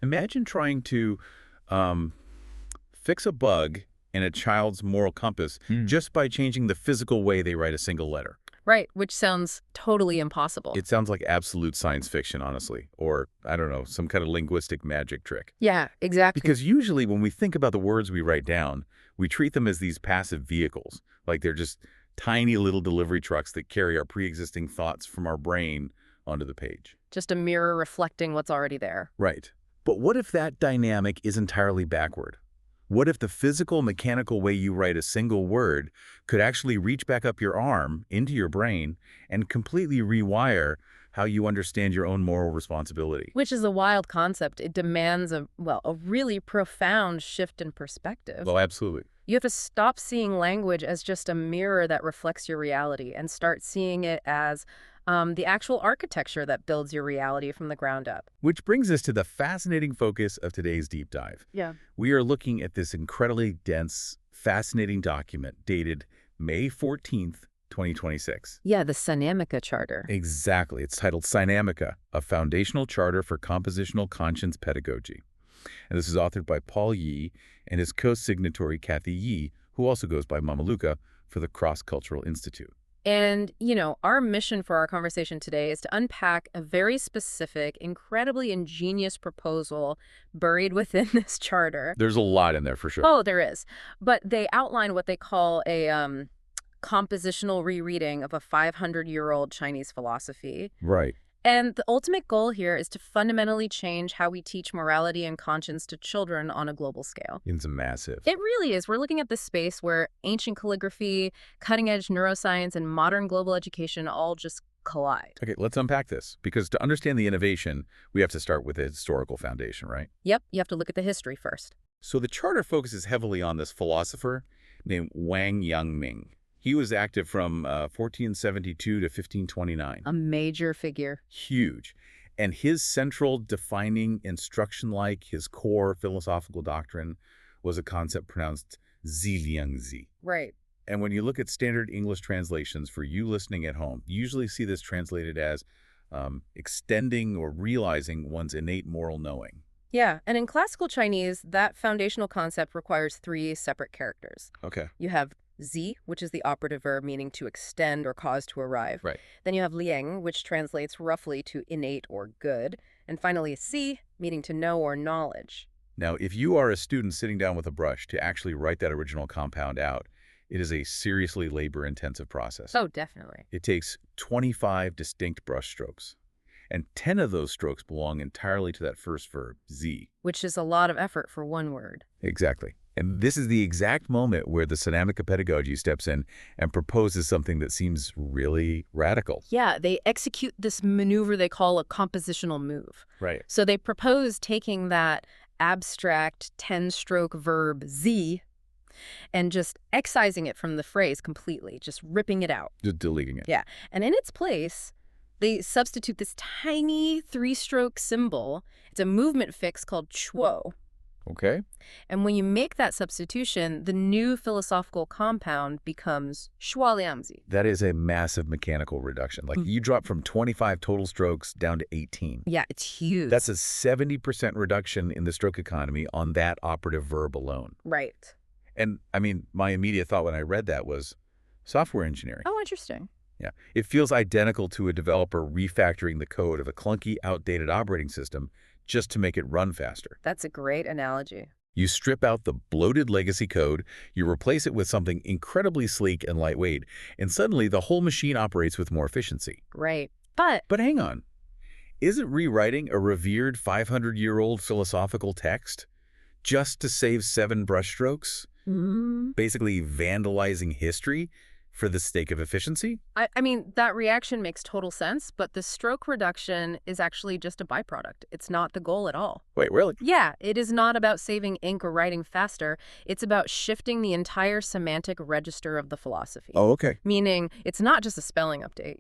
Imagine trying to um, fix a bug in a child's moral compass just by changing the physical way they write a single letter. Right, which sounds totally impossible. It sounds like absolute science fiction, honestly, or, I don't know, some kind of linguistic magic trick. Yeah, exactly. Because usually when we think about the words we write down, we treat them as these passive vehicles, like they're just tiny little delivery trucks that carry our pre-existing thoughts from our brain onto the page. Just a mirror reflecting what's already there. Right. But what if that dynamic is entirely backward? What if the physical, mechanical way you write a single word could actually reach back up your arm into your brain and completely rewire how you understand your own moral responsibility? Which is a wild concept. It demands a really profound shift in perspective. Well, absolutely. You have to stop seeing language as just a mirror that reflects your reality and start seeing it as the actual architecture that builds your reality from the ground up. Which brings us to the fascinating focus of today's deep dive. Yeah. We are looking at this incredibly dense, fascinating document dated May 14th, 2026. Yeah, the Sinamica Charter. Exactly. It's titled Sinamica, a foundational charter for compositional conscience pedagogy. And this is authored by Paul Yi and his co-signatory Kathy Yi, who also goes by Mamaluka for the Cross-Cultural Institute. And, our mission for our conversation today is to unpack a very specific, incredibly ingenious proposal buried within this charter. There's a lot in there for sure. Oh, there is. But they outline what they call a compositional rereading of a 500-year-old Chinese philosophy. Right. And the ultimate goal here is to fundamentally change how we teach morality and conscience to children on a global scale. It's massive. It really is. We're looking at this space where ancient calligraphy, cutting-edge neuroscience, and modern global education all just collide. Okay, let's unpack this, because to understand the innovation, we have to start with a historical foundation, right? Yep, you have to look at the history first. So the charter focuses heavily on this philosopher named Wang Yangming. He was active from 1472 to 1529. A major figure. Huge. And his central defining instruction, like his core philosophical doctrine, was a concept pronounced ziliangzi. Right. And when you look at standard English translations for you listening at home, you usually see this translated as extending or realizing one's innate moral knowing. Yeah, and in classical Chinese, that foundational concept requires 3 separate characters. Okay. You have zi, which is the operative verb meaning to extend or cause to arrive. Right. Then you have liang, which translates roughly to innate or good. And finally, si, meaning to know or knowledge. Now, if you are a student sitting down with a brush to actually write that original compound out, it is a seriously labor-intensive process. Oh, definitely. It takes 25 distinct brush strokes, and 10 of those strokes belong entirely to that first verb, zi. Which is a lot of effort for one word. Exactly. And this is the exact moment where the Sinamica Pedagogy steps in and proposes something that seems really radical. Yeah, they execute this maneuver they call a compositional move. Right. So they propose taking that abstract 10-stroke verb zi and just excising it from the phrase completely, just ripping it out. Just deleting it. Yeah. And in its place, they substitute this tiny 3-stroke symbol. It's a movement fix called chuo. Okay. And when you make that substitution, the new philosophical compound becomes shualiangzi. That is a massive mechanical reduction. Like you drop from 25 total strokes down to 18. Yeah, it's huge. That's a 70% reduction in the stroke economy on that operative verb alone. Right. And I mean, my immediate thought when I read that was software engineering. Oh, interesting. Yeah. It feels identical to a developer refactoring the code of a clunky, outdated operating system just to make it run faster. That's a great analogy. You strip out the bloated legacy code, you replace it with something incredibly sleek and lightweight, and suddenly the whole machine operates with more efficiency. Right. But hang on. Isn't rewriting a revered 500-year-old philosophical text just to save 7 brushstrokes? Basically vandalizing history for the sake of efficiency? I mean, that reaction makes total sense, but the stroke reduction is actually just a byproduct. It's not the goal at all. Wait, really? Yeah, it is not about saving ink or writing faster. It's about shifting the entire semantic register of the philosophy. Oh, okay. Meaning, it's not just a spelling update,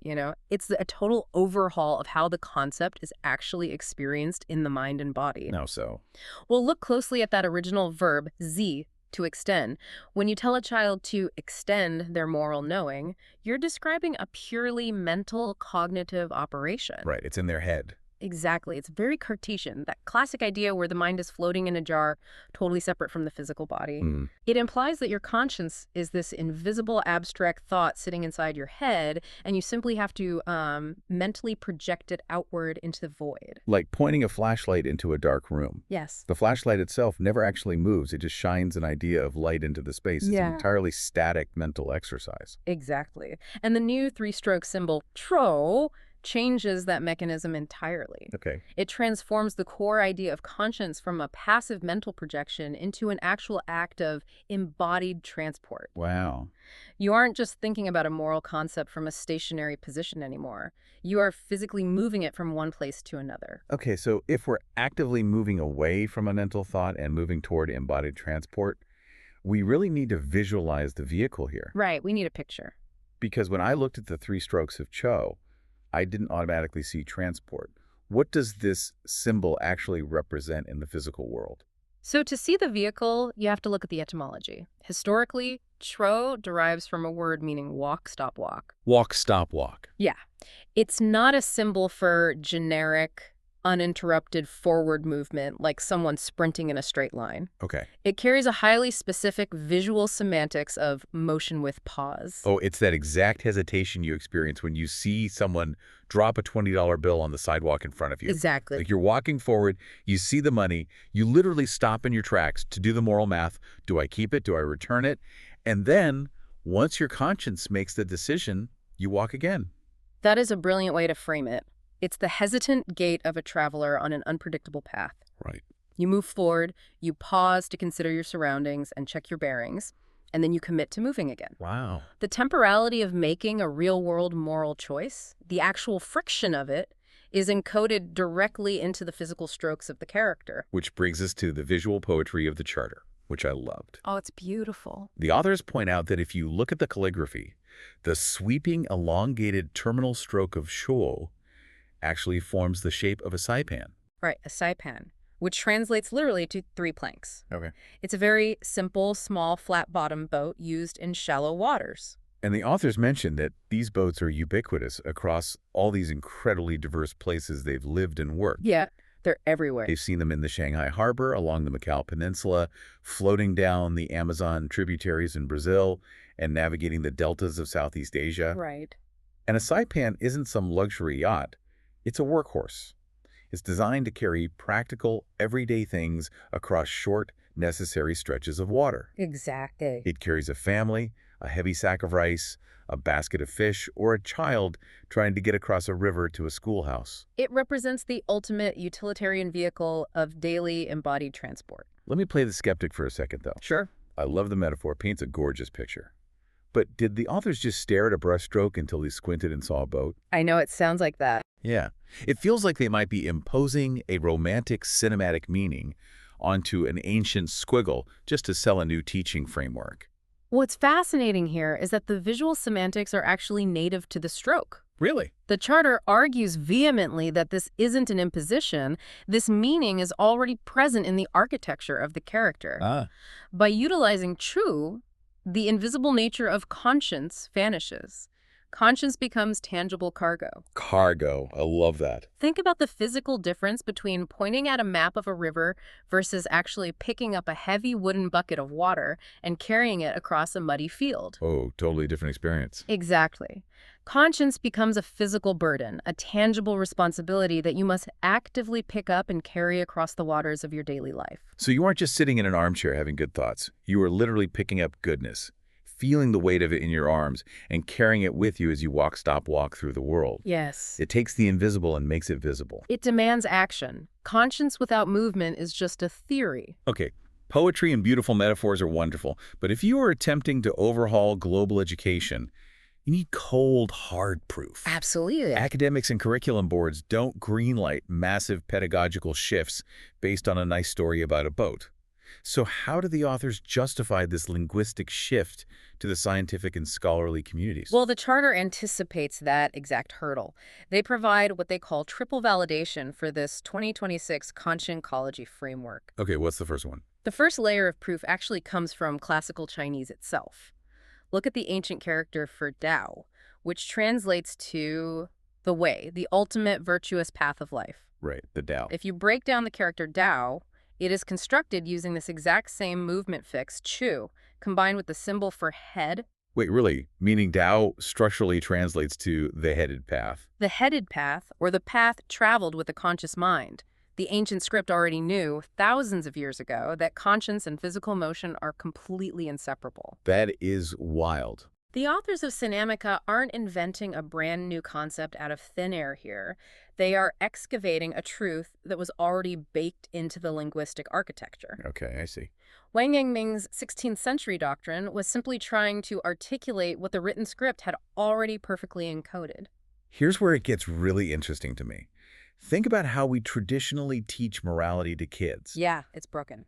It's a total overhaul of how the concept is actually experienced in the mind and body. Now so. Well, look closely at that original verb, zi, to extend. When you tell a child to extend their moral knowing, you're describing a purely mental, cognitive operation. Right, it's in their head. Exactly. It's very Cartesian, that classic idea where the mind is floating in a jar, totally separate from the physical body. Hmm. It implies that your conscience is this invisible, abstract thought sitting inside your head, and you simply have to mentally project it outward into the void. Like pointing a flashlight into a dark room. Yes. The flashlight itself never actually moves. It just shines an idea of light into the space. It's an Yeah. entirely static mental exercise. Exactly. And the new three-stroke symbol, tro, changes that mechanism entirely. Okay. It transforms the core idea of conscience from a passive mental projection into an actual act of embodied transport. Wow. You aren't just thinking about a moral concept from a stationary position anymore. You are physically moving it from one place to another. Okay, so if we're actively moving away from a mental thought and moving toward embodied transport, we really need to visualize the vehicle here. Right, we need a picture. Because when I looked at the three strokes of Cho, I didn't automatically see transport. What does this symbol actually represent in the physical world? So to see the vehicle, you have to look at the etymology. Historically, tro derives from a word meaning walk, stop, walk. Walk, stop, walk. Yeah. It's not a symbol for generic, uninterrupted forward movement like someone sprinting in a straight line. Okay. It carries a highly specific visual semantics of motion with pause. Oh, it's that exact hesitation you experience when you see someone drop a $20 bill on the sidewalk in front of you. Exactly. Like you're walking forward, you see the money, you literally stop in your tracks to do the moral math. Do I keep it? Do I return it? And then, once your conscience makes the decision, you walk again. That is a brilliant way to frame it. It's the hesitant gait of a traveler on an unpredictable path. Right. You move forward, you pause to consider your surroundings and check your bearings, and then you commit to moving again. Wow. The temporality of making a real-world moral choice, the actual friction of it, is encoded directly into the physical strokes of the character. Which brings us to the visual poetry of the charter, which I loved. Oh, it's beautiful. The authors point out that if you look at the calligraphy, the sweeping, elongated terminal stroke of shuo actually forms the shape of a saipan. Right, a saipan, which translates literally to 3 planks. Okay. It's a very simple, small, flat-bottomed boat used in shallow waters. And the authors mention that these boats are ubiquitous across all these incredibly diverse places they've lived and worked. Yeah, they're everywhere. They've seen them in the Shanghai Harbor, along the Macau Peninsula, floating down the Amazon tributaries in Brazil, and navigating the deltas of Southeast Asia. Right. And a saipan isn't some luxury yacht. It's a workhorse. It's designed to carry practical, everyday things across short, necessary stretches of water. Exactly. It carries a family, a heavy sack of rice, a basket of fish, or a child trying to get across a river to a schoolhouse. It represents the ultimate utilitarian vehicle of daily embodied transport. Let me play the skeptic for a second, though. Sure. I love the metaphor. It paints a gorgeous picture. But did the authors just stare at a brushstroke until they squinted and saw a boat? I know it sounds like that. Yeah. It feels like they might be imposing a romantic cinematic meaning onto an ancient squiggle just to sell a new teaching framework. What's fascinating here is that the visual semantics are actually native to the stroke. Really? The charter argues vehemently that this isn't an imposition. This meaning is already present in the architecture of the character. By utilizing true, the invisible nature of conscience vanishes. Conscience becomes tangible cargo. Cargo. I love that. Think about the physical difference between pointing at a map of a river versus actually picking up a heavy wooden bucket of water and carrying it across a muddy field. Oh, totally different experience. Exactly. Conscience becomes a physical burden, a tangible responsibility that you must actively pick up and carry across the waters of your daily life. So you aren't just sitting in an armchair having good thoughts. You are literally picking up goodness, feeling the weight of it in your arms, and carrying it with you as you walk, stop, walk through the world. Yes. It takes the invisible and makes it visible. It demands action. Conscience without movement is just a theory. Okay, poetry and beautiful metaphors are wonderful, but if you are attempting to overhaul global education, you need cold, hard proof. Absolutely. Academics and curriculum boards don't greenlight massive pedagogical shifts based on a nice story about a boat. So how do the authors justify this linguistic shift to the scientific and scholarly communities? Well, the charter anticipates that exact hurdle. They provide what they call triple validation for this 2026 consciencology framework. Okay, what's the first one? The first layer of proof actually comes from classical Chinese itself. Look at the ancient character for Tao, which translates to the way, the ultimate virtuous path of life. Right, the Tao. If you break down the character Dao, it is constructed using this exact same movement fix, chu, combined with the symbol for head. Wait, really? Meaning Tao structurally translates to the headed path. The headed path, or the path traveled with a conscious mind. The ancient script already knew, thousands of years ago, that conscience and physical motion are completely inseparable. That is wild. The authors of Sinamica aren't inventing a brand new concept out of thin air here. They are excavating a truth that was already baked into the linguistic architecture. Okay, I see. Wang Yangming's 16th century doctrine was simply trying to articulate what the written script had already perfectly encoded. Here's where it gets really interesting to me. Think about how we traditionally teach morality to kids. Yeah, it's broken.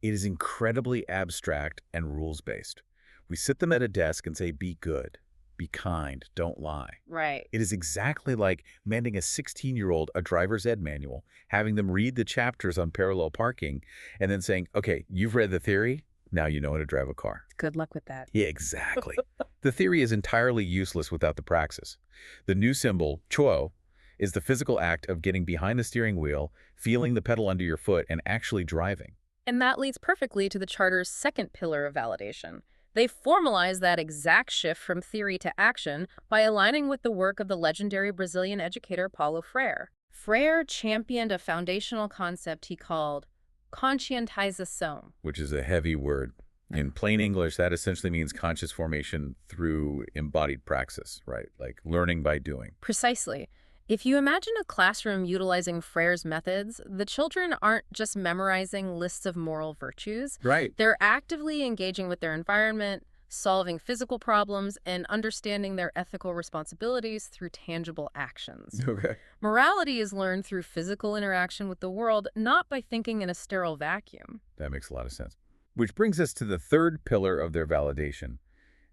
It is incredibly abstract and rules-based. We sit them at a desk and say, be good, be kind, don't lie. Right. It is exactly like handing a 16-year-old a driver's ed manual, having them read the chapters on parallel parking, and then saying, okay, you've read the theory, now you know how to drive a car. Good luck with that. Yeah, exactly. The theory is entirely useless without the praxis. The new symbol, chuo, is the physical act of getting behind the steering wheel, feeling the pedal under your foot, and actually driving. And that leads perfectly to the Charter's second pillar of validation. They formalize that exact shift from theory to action by aligning with the work of the legendary Brazilian educator Paulo Freire. Freire championed a foundational concept he called conscientização. Which is a heavy word. In plain English, that essentially means conscious formation through embodied praxis, right? Like learning by doing. Precisely. If you imagine a classroom utilizing Freire's methods, the children aren't just memorizing lists of moral virtues. Right. They're actively engaging with their environment, solving physical problems, and understanding their ethical responsibilities through tangible actions. Okay. Morality is learned through physical interaction with the world, not by thinking in a sterile vacuum. That makes a lot of sense. Which brings us to the third pillar of their validation.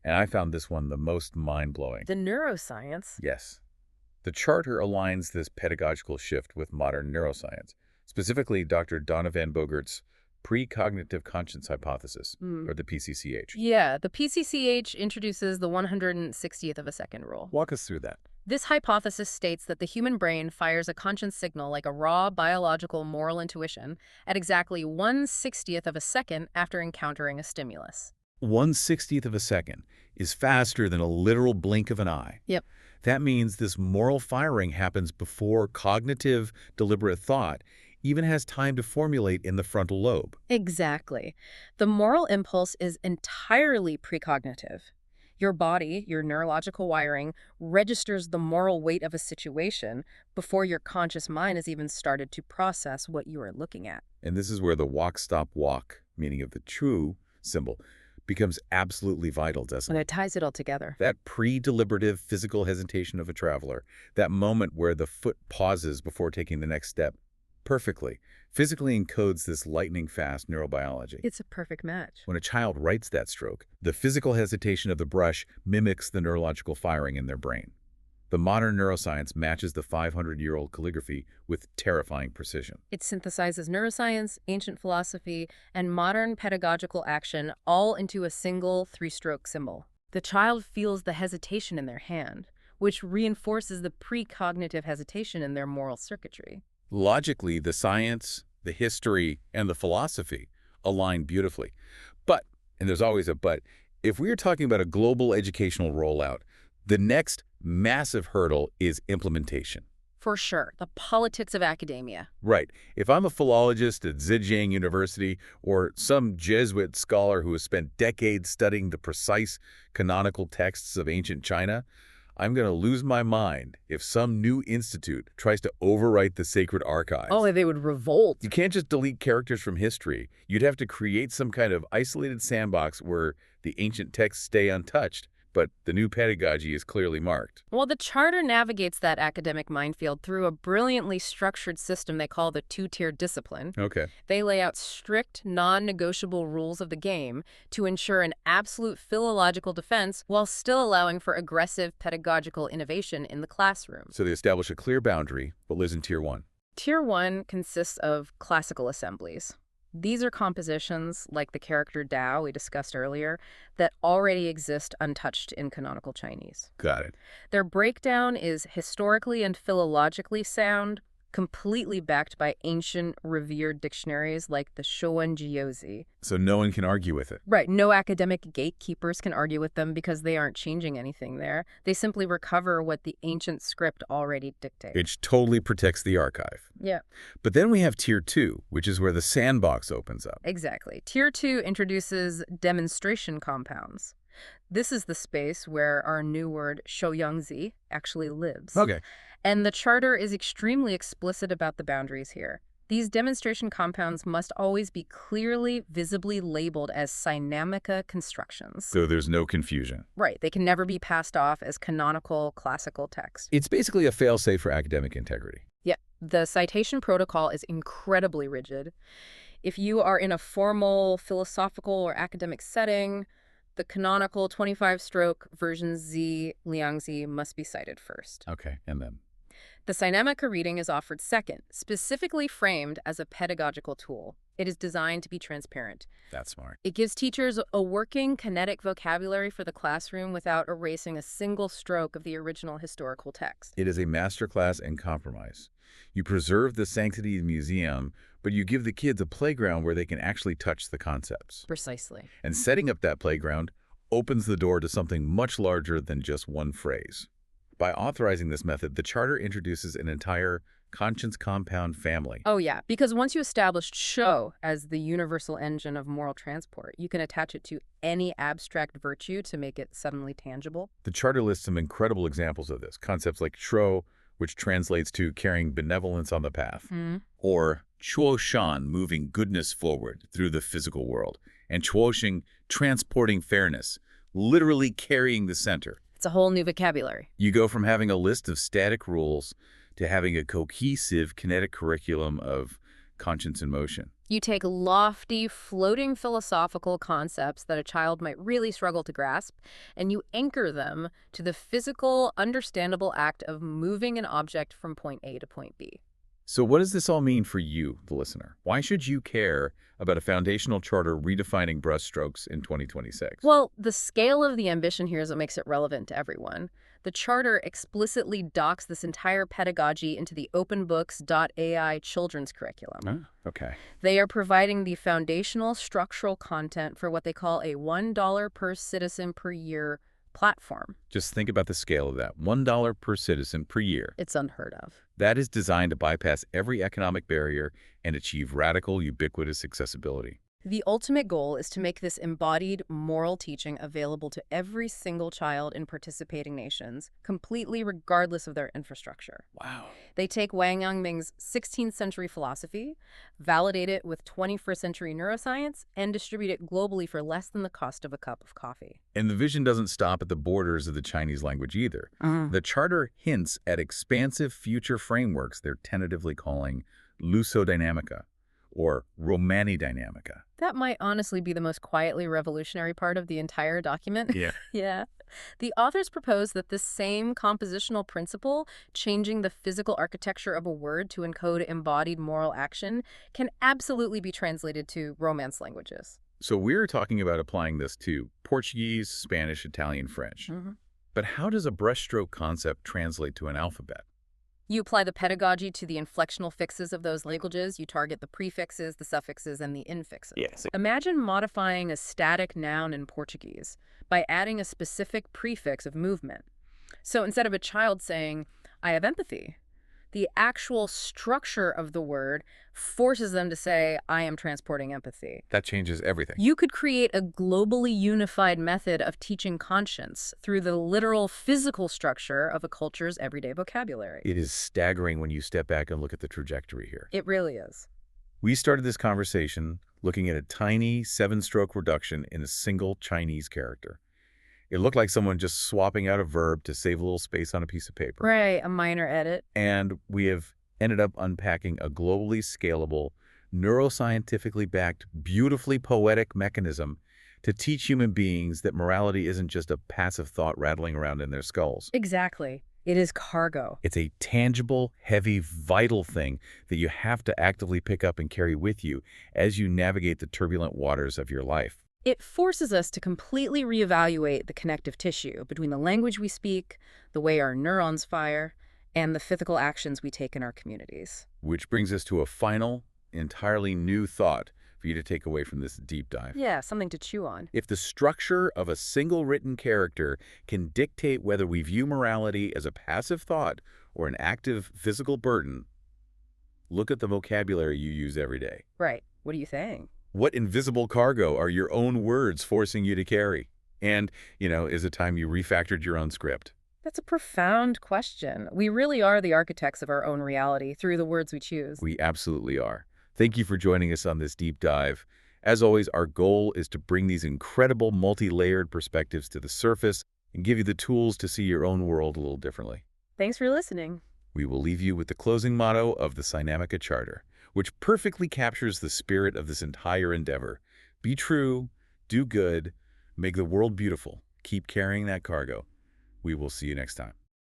And I found this one the most mind-blowing. The neuroscience. Yes. The Charter aligns this pedagogical shift with modern neuroscience, specifically Dr. Donna Van Bogaert's precognitive conscience hypothesis, or the PCCH. Yeah, the PCCH introduces the 160th of a second rule. Walk us through that. This hypothesis states that the human brain fires a conscience signal like a raw biological moral intuition at exactly 1/60th of a second after encountering a stimulus. 1/60th of a second is faster than a literal blink of an eye. Yep. That means this moral firing happens before cognitive, deliberate thought even has time to formulate in the frontal lobe. Exactly. The moral impulse is entirely precognitive. Your body, your neurological wiring, registers the moral weight of a situation before your conscious mind has even started to process what you are looking at. And this is where the walk, stop, walk, meaning of the true symbol, becomes absolutely vital, doesn't And it? it ties it all together. That pre-deliberative physical hesitation of a traveler, that moment where the foot pauses before taking the next step, perfectly, physically encodes this lightning-fast neurobiology. It's a perfect match. When a child writes that stroke, the physical hesitation of the brush mimics the neurological firing in their brain. The modern neuroscience matches the 500-year-old calligraphy with terrifying precision. It synthesizes neuroscience, ancient philosophy, and modern pedagogical action all into a single three-stroke symbol. The child feels the hesitation in their hand, which reinforces the precognitive hesitation in their moral circuitry. Logically, the science, the history, and the philosophy align beautifully. But, and there's always a but, if we are talking about a global educational rollout, the next massive hurdle is implementation. For sure, the politics of academia. Right. If I'm a philologist at Zhejiang University or some Jesuit scholar who has spent decades studying the precise canonical texts of ancient China, I'm going to lose my mind if some new institute tries to overwrite the sacred archives. Oh, they would revolt. You can't just delete characters from history. You'd have to create some kind of isolated sandbox where the ancient texts stay untouched, but the new pedagogy is clearly marked. Well, the Charter navigates that academic minefield through a brilliantly structured system they call the two-tier discipline. Okay. They lay out strict, non-negotiable rules of the game to ensure an absolute philological defense while still allowing for aggressive pedagogical innovation in the classroom. So they establish a clear boundary, what lives in Tier 1. Tier 1 consists of classical assemblies. These are compositions, like the character Dao we discussed earlier, that already exist untouched in canonical Chinese. Got it. Their breakdown is historically and philologically sound, completely backed by ancient, revered dictionaries like the Showan-Jiozi. So no one can argue with it. Right. No academic gatekeepers can argue with them because they aren't changing anything there. They simply recover what the ancient script already dictates. It totally protects the archive. Yeah. But then we have Tier 2, which is where the sandbox opens up. Exactly. Tier 2 introduces demonstration compounds. This is the space where our new word shouyangzi actually lives. Okay. And the charter is extremely explicit about the boundaries here. These demonstration compounds must always be clearly, visibly labeled as Sinamica constructions. So there's no confusion. Right. They can never be passed off as canonical classical text. It's basically a fail-safe for academic integrity. Yeah. The citation protocol is incredibly rigid. If you are in a formal, philosophical, or academic setting, the canonical 25-stroke version Z Liangzi must be cited first. Okay, and then? The Sinamica reading is offered second, specifically framed as a pedagogical tool. It is designed to be transparent. That's smart. It gives teachers a working kinetic vocabulary for the classroom without erasing a single stroke of the original historical text. It is a masterclass in compromise. You preserve the sanctity of the museum, but you give the kids a playground where they can actually touch the concepts. Precisely. And setting up that playground opens the door to something much larger than just one phrase. By authorizing this method, the charter introduces an entire conscience compound family. Oh yeah, because once you established show as the universal engine of moral transport, you can attach it to any abstract virtue to make it suddenly tangible. The charter lists some incredible examples of this. Concepts like shuo, which translates to carrying benevolence on the path, or chuoshan, moving goodness forward through the physical world, and chuoxing, transporting fairness, literally carrying the center. It's a whole new vocabulary. You go from having a list of static rules to having a cohesive kinetic curriculum of conscience in motion. You take lofty, floating philosophical concepts that a child might really struggle to grasp, and you anchor them to the physical, understandable act of moving an object from point A to point B. So what does this all mean for you, the listener? Why should you care about a foundational charter redefining brushstrokes in 2026? Well, the scale of the ambition here is what makes it relevant to everyone. The charter explicitly docks this entire pedagogy into the openbooks.ai children's curriculum. Oh, okay. They are providing the foundational structural content for what they call a $1 per citizen per year platform. Just think about the scale of that. $1 per citizen per year. It's unheard of. That is designed to bypass every economic barrier and achieve radical, ubiquitous accessibility. The ultimate goal is to make this embodied moral teaching available to every single child in participating nations, completely regardless of their infrastructure. Wow. They take Wang Yangming's 16th century philosophy, validate it with 21st century neuroscience, and distribute it globally for less than the cost of a cup of coffee. And the vision doesn't stop at the borders of the Chinese language either. The charter hints at expansive future frameworks they're tentatively calling Lusodynamica or Romani-dynamica. That might honestly be the most quietly revolutionary part of the entire document. Yeah. Yeah. The authors propose that this same compositional principle, changing the physical architecture of a word to encode embodied moral action, can absolutely be translated to Romance languages. So we're talking about applying this to Portuguese, Spanish, Italian, French. But how does a brushstroke concept translate to an alphabet? You apply the pedagogy to the inflectional fixes of those languages. You target the prefixes, the suffixes, and the infixes. Yes. Imagine modifying a static noun in Portuguese by adding a specific prefix of movement. So instead of a child saying, "I have empathy," the actual structure of the word forces them to say, "I am transporting empathy." That changes everything. You could create a globally unified method of teaching conscience through the literal physical structure of a culture's everyday vocabulary. It is staggering when you step back and look at the trajectory here. It really is. We started this conversation looking at a tiny 7-stroke reduction in a single Chinese character. It looked like someone just swapping out a verb to save a little space on a piece of paper. Right, a minor edit. And we have ended up unpacking a globally scalable, neuroscientifically backed, beautifully poetic mechanism to teach human beings that morality isn't just a passive thought rattling around in their skulls. Exactly. It is cargo. It's a tangible, heavy, vital thing that you have to actively pick up and carry with you as you navigate the turbulent waters of your life. It forces us to completely reevaluate the connective tissue between the language we speak, the way our neurons fire, and the physical actions we take in our communities. Which brings us to a final, entirely new thought for you to take away from this deep dive. Yeah, something to chew on. If the structure of a single written character can dictate whether we view morality as a passive thought or an active physical burden, look at the vocabulary you use every day. Right. What are you saying? What invisible cargo are your own words forcing you to carry? And, is it time you refactored your own script? That's a profound question. We really are the architects of our own reality through the words we choose. We absolutely are. Thank you for joining us on this deep dive. As always, our goal is to bring these incredible multi-layered perspectives to the surface and give you the tools to see your own world a little differently. Thanks for listening. We will leave you with the closing motto of the Sinamica Charter, which perfectly captures the spirit of this entire endeavor. Be true, do good, make the world beautiful. Keep carrying that cargo. We will see you next time.